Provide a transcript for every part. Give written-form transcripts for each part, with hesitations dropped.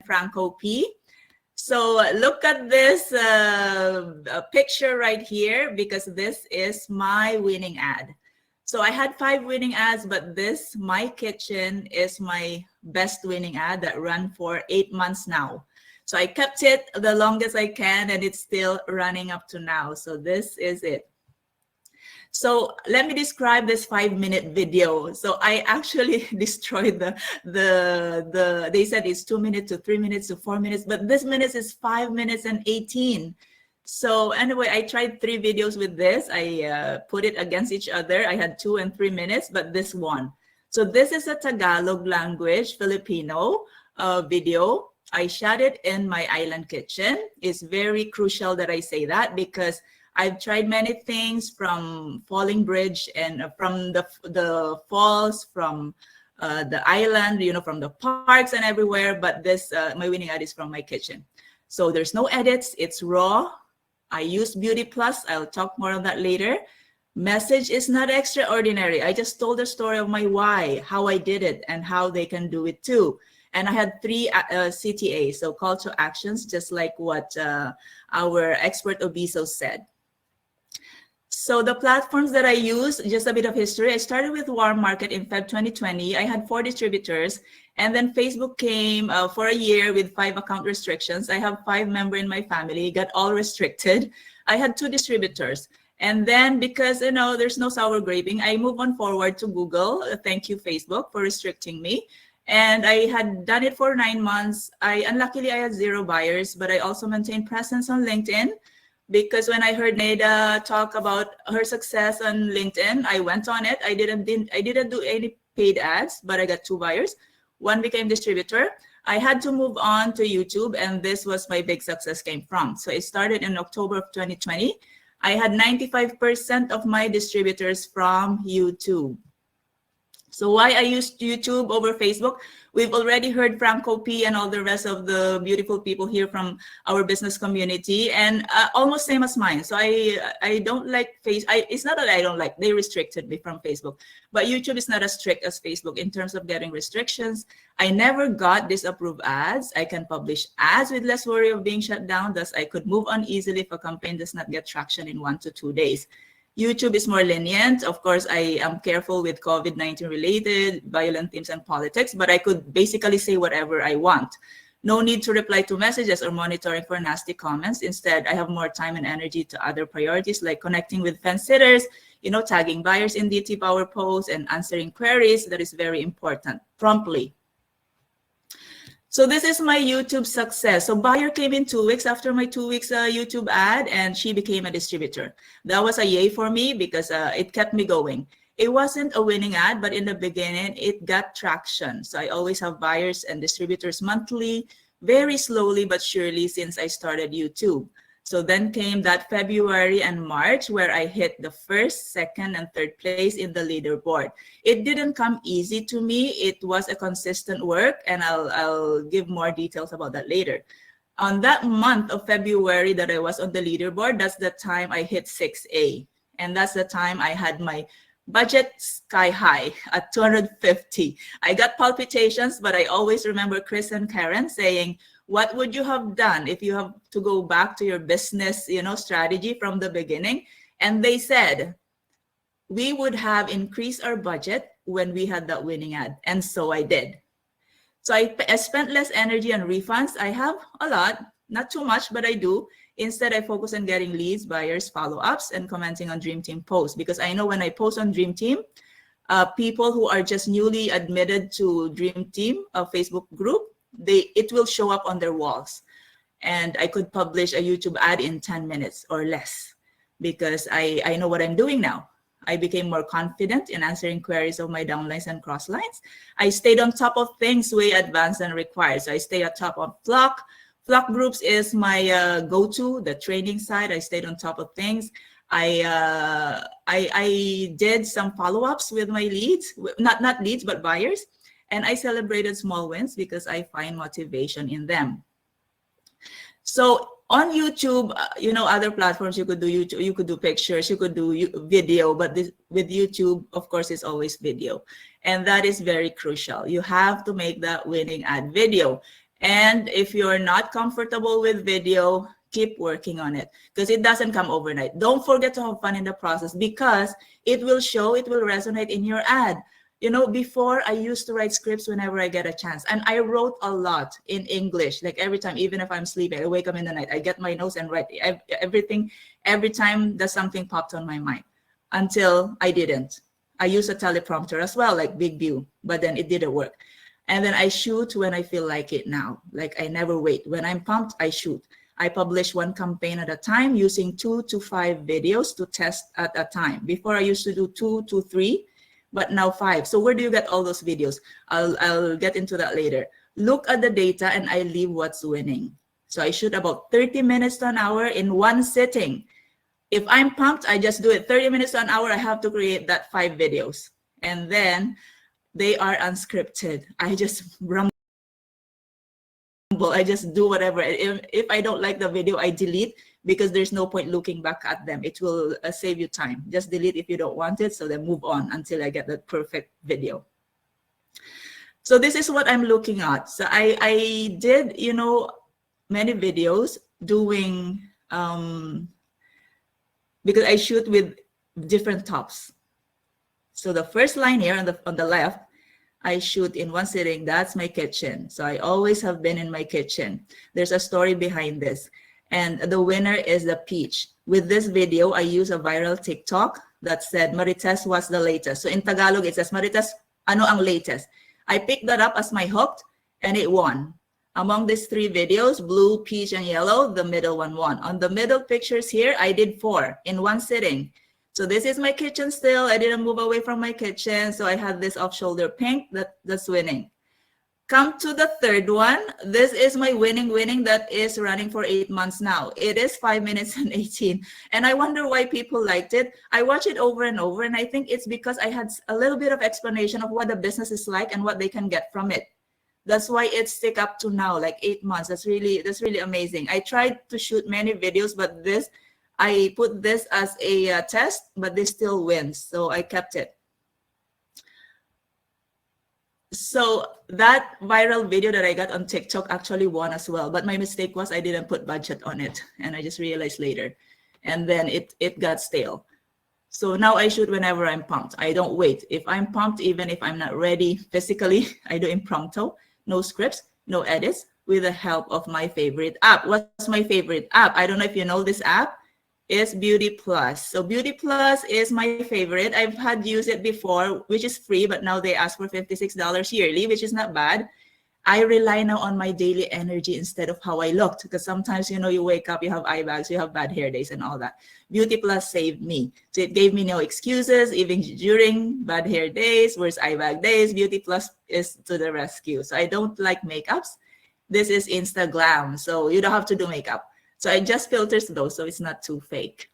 Franco P. So look at this picture right here, because this is my winning ad. So I had 5 winning ads, but this, My Kitchen, is my best winning ad that ran for 8 months now. So I kept it the longest I can, and it's still running up to now. So this is it. So let me describe this 5-minute video. So I actually destroyed they said it's 2 minutes to 3 minutes to 4 minutes, but this minutes is 5 minutes and 18. So anyway, I tried 3 videos with this. I put it against each other. I had 2 and 3 minutes, but this one. So this is a Tagalog language, Filipino video. I shot it in my island kitchen. It's very crucial that I say that, because I've tried many things, from Falling Bridge and from the falls, from the island, you know, from the parks and everywhere. But this, my winning ad is from my kitchen. So there's no edits. It's raw. I use Beauty Plus. I'll talk more on that later. Message is not extraordinary. I just told the story of my why, how I did it, and how they can do it too. And I had 3 CTAs, so call to actions, just like what our expert Obiso said. So the platforms that I use, just a bit of history. I started with Warm Market in Feb 2020. I had 4 distributors, and then Facebook came for a year with 5 account restrictions. I have 5 members in my family, got all restricted. I had 2 distributors. And then, because, you know, there's no sour graping, I moved on forward to Google. Thank you, Facebook, for restricting me. And I had done it for 9 months. Unluckily, I had 0 buyers, but I also maintained presence on LinkedIn, because when I heard Neda talk about her success on LinkedIn, I went on it. I didn't do any paid ads, but I got 2 buyers. 1 became distributor. I had to move on to YouTube, and this was my big success came from. So it started in October of 2020. I had 95% of my distributors from YouTube. So why I used YouTube over Facebook? We've already heard Franco P and all the rest of the beautiful people here from our business community, and almost same as mine. So I don't like Facebook. It's not that I don't like, they restricted me from Facebook, but YouTube is not as strict as Facebook in terms of getting restrictions. I never got disapproved ads. I can publish ads with less worry of being shut down. Thus, I could move on easily if a campaign does not get traction in 1 to 2 days. YouTube is more lenient. Of course, I am careful with COVID-19 related violent themes and politics, but I could basically say whatever I want. No need to reply to messages or monitoring for nasty comments. Instead, I have more time and energy to other priorities, like connecting with fence sitters, you know, tagging buyers in DT Power posts, and answering queries. That is very important, promptly. So this is my YouTube success. So buyer came in 2 weeks after my 2 weeks YouTube ad, and she became a distributor. That was a yay for me, because it kept me going. It wasn't a winning ad, but in the beginning, it got traction. So I always have buyers and distributors monthly, very slowly but surely since I started YouTube. So then came that February and March, where I hit the 1st, 2nd, and 3rd place in the leaderboard. It didn't come easy to me. It was a consistent work, and I'll give more details about that later. On that month of February that I was on the leaderboard, that's the time I hit 6A. And that's the time I had my budget sky high at 250. I got palpitations, but I always remember Chris and Karen saying, what would you have done if you have to go back to your business, you know, strategy from the beginning? And they said, we would have increased our budget when we had that winning ad. And so I did. So I spent less energy on refunds. I have a lot, not too much, but I do. Instead, I focus on getting leads, buyers, follow-ups, and commenting on Dream Team posts. Because I know when I post on Dream Team, people who are just newly admitted to Dream Team, a Facebook group, it will show up on their walls. And I could publish a YouTube ad in 10 minutes or less, because I know what I'm doing now. I became more confident in answering queries of my downlines and crosslines. I stayed on top of things way advanced and required. So I stay on top of Flock. Flock groups is my go-to, the training side. I stayed on top of things. I did some follow-ups with my leads, not leads, but buyers. And I celebrated small wins because I find motivation in them. So on YouTube, you know, other platforms, you could do YouTube, you could do pictures, you could do video, but with YouTube, of course, it's always video. And that is very crucial. You have to make that winning ad video. And if you're not comfortable with video, keep working on it because it doesn't come overnight. Don't forget to have fun in the process because it will show, it will resonate in your ad. You know, before I used to write scripts whenever I get a chance, and I wrote a lot in English, like every time, even if I'm sleeping, I wake up in the night, I get my notes and write everything, every time that something popped on my mind, until I didn't. I use a teleprompter as well, like Big View, but then it didn't work. And then I shoot when I feel like it now. Like I never wait. When I'm pumped, I shoot. I publish one campaign at a time using 2 to 5 videos to test at a time. Before I used to do 2 to 3, but now 5. So where do you get all those videos? I'll get into that later. Look at the data and I leave what's winning. So I shoot about 30 minutes to an hour in one sitting. If I'm pumped, I just do it 30 minutes to an hour. I have to create that 5 videos. And then they are unscripted. I just rumble. I just do whatever. If I don't like the video, I delete because there's no point looking back at them. It will save you time. Just delete if you don't want it. So then move on until I get the perfect video. So this is what I'm looking at. So I did, you know, many videos doing, because I shoot with different tops. So the first line here on the left, I shoot in one sitting. That's my kitchen. So I always have been in my kitchen. There's a story behind this. And the winner is the peach. With this video, I use a viral TikTok that said, Marites, what's the latest? So in Tagalog, it says, Marites, ano ang latest? I picked that up as my hook and it won. Among these 3 videos, blue, peach, and yellow, the middle one won. On the middle pictures here, I did 4 in one sitting. So this is my kitchen still. I didn't move away from my kitchen. So I had this off-shoulder pink that's winning. Come to the third one. This is my winning that is running for 8 months now. It is 5 minutes and 18. And I wonder why people liked it. I watch it over and over. And I think it's because I had a little bit of explanation of what the business is like and what they can get from it. That's why it stick up to now, like 8 months. That's really amazing. I tried to shoot many videos, but I put this as a test, but this still wins. So I kept it. So that viral video that I got on TikTok actually won as well. But my mistake was I didn't put budget on it. And I just realized later. And then it got stale. So now I shoot whenever I'm pumped. I don't wait. If I'm pumped, even if I'm not ready physically, I do impromptu. No scripts, no edits, with the help of my favorite app. What's my favorite app? I don't know if you know this app. Is Beauty Plus. So Beauty Plus is my favorite. I've had used it before, which is free, but now they ask for $56 yearly, which is not bad. I rely now on my daily energy instead of how I looked, because sometimes, you know, you wake up, you have eye bags, you have bad hair days and all that. Beauty Plus saved me. So it gave me no excuses, even during bad hair days, worse eye bag days. Beauty Plus is to the rescue. So I don't like makeups. This is Instagram, so you don't have to do makeup. So I just filters those, so it's not too fake.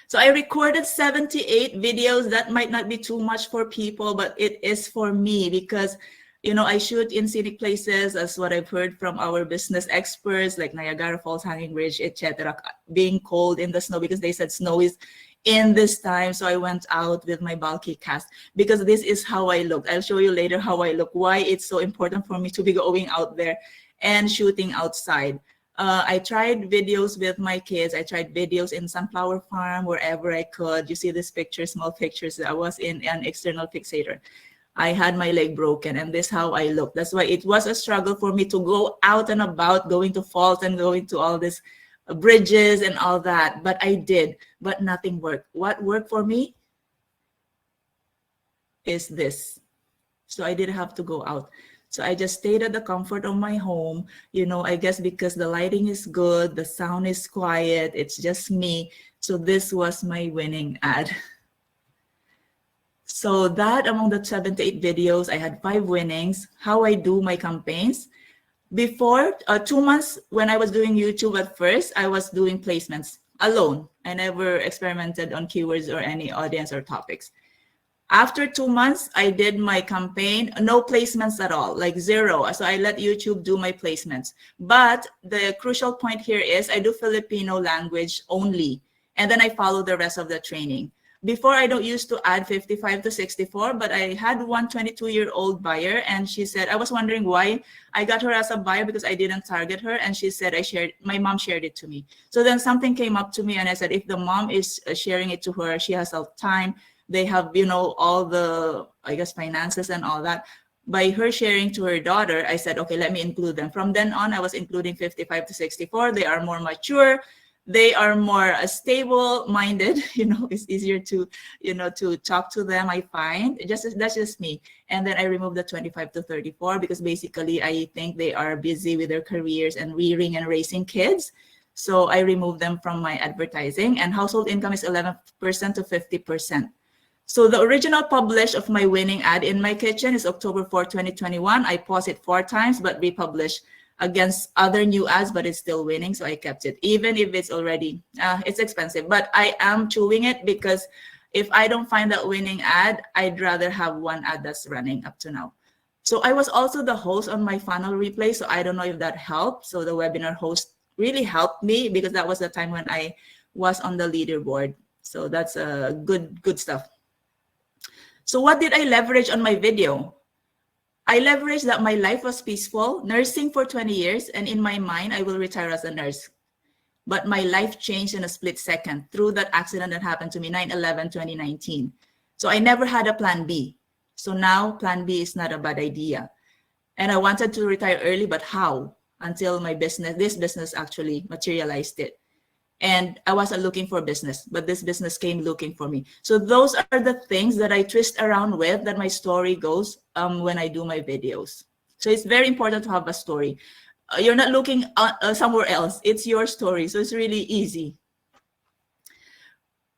So I recorded 78 videos. That might not be too much for people, but it is for me because, you know, I shoot in scenic places, as what I've heard from our business experts, like Niagara Falls, Hanging Bridge, etc. Being cold in the snow because they said snow is in this time. So I went out with my bulky cast because this is how I look. I'll show you later how I look, why it's so important for me to be going out there and shooting outside. I tried videos with my kids. I tried videos in Sunflower Farm, wherever I could. You see this picture, small pictures. I was in an external fixator. I had my leg broken, and this is how I look. That's why it was a struggle for me to go out and about, going to falls and going to all these bridges and all that. But I did, but nothing worked. What worked for me is this. So I didn't have to go out. So I just stayed at the comfort of my home, you know, I guess because the lighting is good, the sound is quiet, it's just me. So this was my winning ad. So that among the 78 videos, I had 5 winnings. How I do my campaigns. Before 2 months when I was doing YouTube at first, I was doing placements alone. I never experimented on keywords or any audience or topics. After 2 months, I did my campaign, no placements at all, like 0. So I let YouTube do my placements. But the crucial point here is I do Filipino language only, and then I follow the rest of the training. Before, I don't used to add 55 to 64, but I had one 22-year-old buyer, and she said, I was wondering why I got her as a buyer because I didn't target her. And she said, my mom shared it to me. So then something came up to me, and I said, if the mom is sharing it to her, she has time. They have, all the, I guess, finances and all that. By her sharing to her daughter, I said, okay, let me include them. From then on, I was including 55 to 64. They are more mature. They are more stable-minded. It's easier to, to talk to them, I find. That's just me. And then I removed the 25 to 34 because basically I think they are busy with their careers and rearing and raising kids. So I removed them from my advertising. And household income is 11% to 50%. So the original publish of my winning ad in my kitchen is October 4, 2021. I paused it 4 times, but republished against other new ads, but it's still winning. So I kept it, even if it's already, it's expensive, but I am chewing it because if I don't find that winning ad, I'd rather have one ad that's running up to now. So I was also the host on my funnel replay. So I don't know if that helped. So the webinar host really helped me because that was the time when I was on the leaderboard. So that's good stuff. So what did I leverage on my video? I leveraged that my life was peaceful, nursing for 20 years, and in my mind, I will retire as a nurse. But my life changed in a split second through that accident that happened to me, 9/11/2019. So I never had a plan B. So now plan B is not a bad idea. And I wanted to retire early, but how? Until this business actually materialized it. And I wasn't looking for business, but this business came looking for me. So those are the things that I twist around with, that my story goes when I do my videos. So it's very important to have a story. You're not looking somewhere else. It's your story. So it's really easy.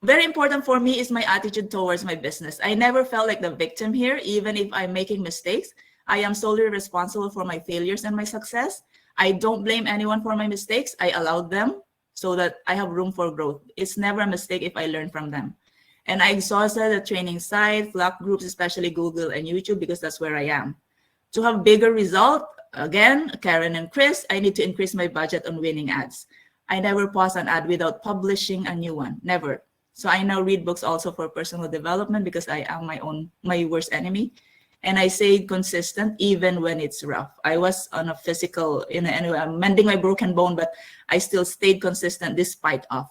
Very important for me is my attitude towards my business. I never felt like the victim here, even if I'm making mistakes. I am solely responsible for my failures and my success. I don't blame anyone for my mistakes. I allowed them, so that I have room for growth. It's never a mistake if I learn from them. And I exhausted the training site, Flock groups, especially Google and YouTube, because that's where I am. To have bigger result, again, Karen and Chris, I need to increase my budget on winning ads. I never pause an ad without publishing a new one, never. So I now read books also for personal development because I am my worst enemy. And I stayed consistent even when it's rough. I was on a physical, anyway, I'm mending my broken bone, but I still stayed consistent despite of.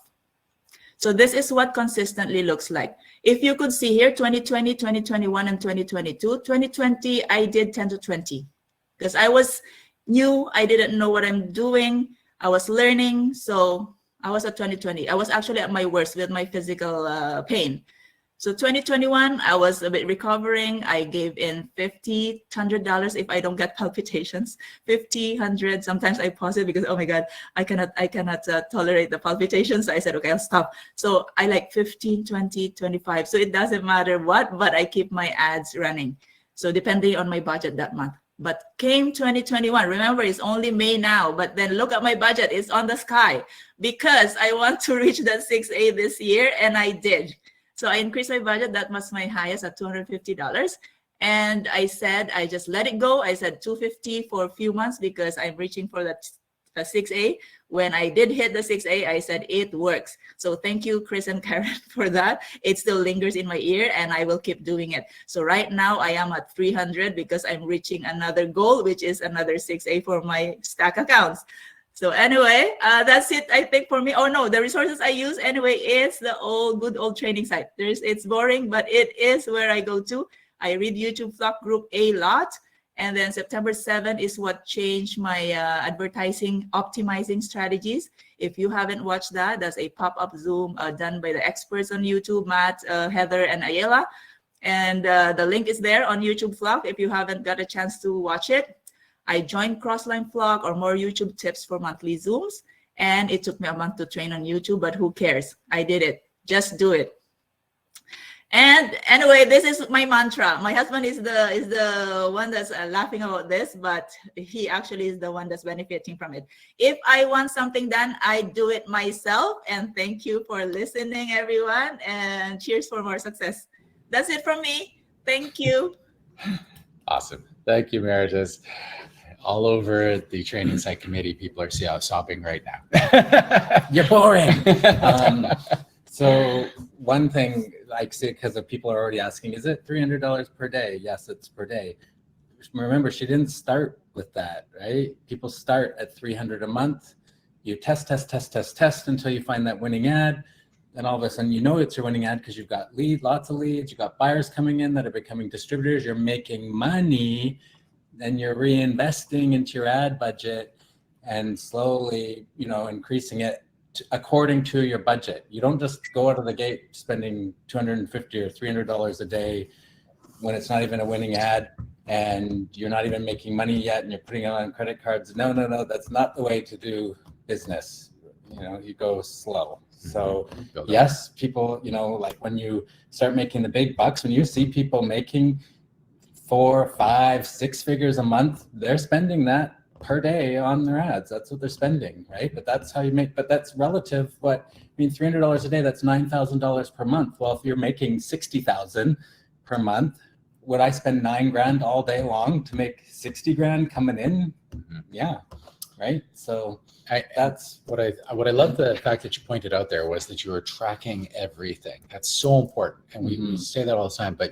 So this is what consistently looks like. If you could see here, 2020, 2021, and 2022. 2020, I did 10 to 20 because I was new. I didn't know what I'm doing. I was learning. So I was at 2020. I was actually at my worst with my physical pain. So 2021, I was a bit recovering. I gave in $50, $100 if I don't get palpitations. 50, 100. Sometimes I pause it because, oh my God, I cannot tolerate the palpitations. So I said, okay, I'll stop. So I like 15, 20, 25. So it doesn't matter what, but I keep my ads running. So depending on my budget that month. But came 2021, remember it's only May now, but then look at my budget, it's on the sky because I want to reach that 6A this year, and I did. So I increased my budget. That was my highest at $250. And I said, I just let it go. I said $250 for a few months because I'm reaching for that 6A. When I did hit the 6A, I said, it works. So thank you, Chris and Karen, for that. It still lingers in my ear and I will keep doing it. So right now I am at 300 because I'm reaching another goal, which is another 6A for my stack accounts. So anyway, that's it, I think, for me. Oh no, the resources I use anyway is the good old training site. It's boring, but it is where I go to. I read YouTube Flock group a lot. And then September 7 is what changed my advertising optimizing strategies. If you haven't watched that, that's a pop-up Zoom done by the experts on YouTube, Matt, Heather, and Ayala. And the link is there on YouTube Flock if you haven't got a chance to watch it. I joined Crossline Flock or more YouTube tips for monthly Zooms. And it took me a month to train on YouTube, but who cares? I did it. Just do it. And anyway, this is my mantra. My husband is the one that's laughing about this, but he actually is the one that's benefiting from it. If I want something done, I do it myself. And thank you for listening, everyone. And cheers for more success. That's it from me. Thank you. Awesome. Thank you, Marites. All over the training site committee, people are sobbing right now. You're boring. So one thing, like, say, because people are already asking, is it $300 per day? Yes, it's per day. Remember, she didn't start with that, right? People start at $300 a month. You test until you find that winning ad. Then all of a sudden, you know it's your winning ad because you've got lots of leads. You've got buyers coming in that are becoming distributors. You're making money. Then you're reinvesting into your ad budget and slowly, increasing it according to your budget. You don't just go out of the gate spending $250 or $300 a day when it's not even a winning ad and you're not even making money yet and you're putting it on credit cards. No, that's not the way to do business. You go slow. So yes, people, like when you start making the big bucks, when you see people making 4, 5, 6 figures a month, they're spending that per day on their ads. That's what they're spending, right? But that's how you make, but that's relative. $300 a day, that's $9,000 per month. Well, if you're making 60,000 per month, would I spend $9,000 all day long to make 60 grand coming in? Yeah. Right. So that's what I love, the fact that you pointed out there was that you were tracking everything. That's so important. And we say that all the time, but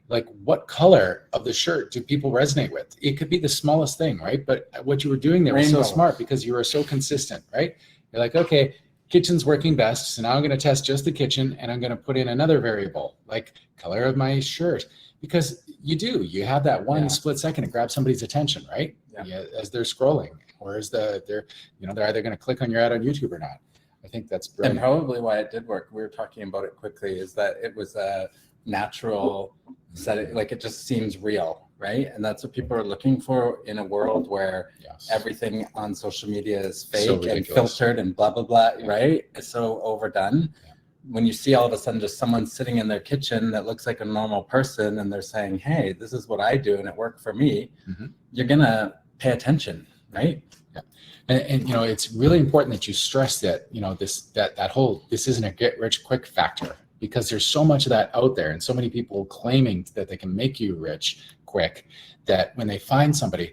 like what color of the shirt do people resonate with? It could be the smallest thing, right? But what you were doing there was so smart because you were so consistent, right? You're like, okay, kitchen's working best. So now I'm going to test just the kitchen and I'm going to put in another variable like color of my shirt, because you have that one split second to grab somebody's attention, right? Yeah, as they're scrolling, or as they're either going to click on your ad on YouTube or not. I think that's brilliant. And probably why it did work, we were talking about it quickly, is that it was a natural setting, like it just seems real, right? And that's what people are looking for in a world where everything on social media is fake and filtered and blah, blah, blah, right? It's so overdone. When you see all of a sudden just someone sitting in their kitchen that looks like a normal person and they're saying, hey, this is what I do and it worked for me, you're going to pay attention, right? Yeah. And it's really important that you stress that, this isn't a get rich quick factor, because there's so much of that out there and so many people claiming that they can make you rich quick, that when they find somebody